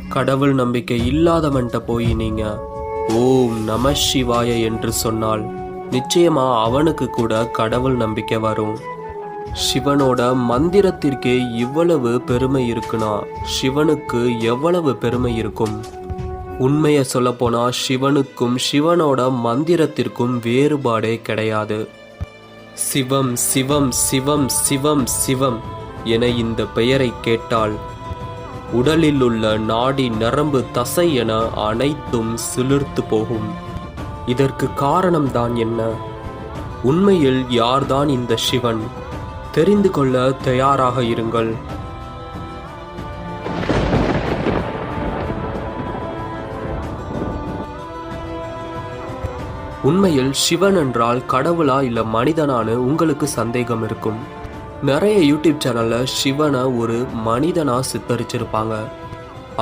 கடவுள் நம்பிக்கை இல்லாதவன்ட்ட போய் நீங்க ஓம் நம சிவாய என்று சொன்னால் நிச்சயமா அவனுக்கு கூட கடவுள் நம்பிக்கை வரும். சிவனோட மந்திரத்திற்கே இவ்வளவு பெருமை இருக்குன்னா சிவனுக்கு எவ்வளவு பெருமை இருக்கும்? உண்மையை சொல்லப்போனா சிவனுக்கும் சிவனோட மந்திரத்திற்கும் வேறுபாடே கிடையாது. சிவம் சிவம் சிவம் சிவம் சிவம் என இந்த பெயரை கேட்டால் உடலில் உள்ள நாடி நரம்பு தசை என அனைத்தும் சிலிர்த்து போகும். இதற்கு காரணம்தான் என்ன? உண்மையில் யார்தான் இந்த சிவன்? தெரிந்து கொள்ள தயாராக இருங்கள். உண்மையில் சிவன் என்றால் கடவுளா இல்ல மனிதனானு உங்களுக்கு சந்தேகம் இருக்கும். நிறைய யூடியூப் சேனல்ல சிவனை ஒரு மனிதனா சித்தரிச்சிருப்பாங்க.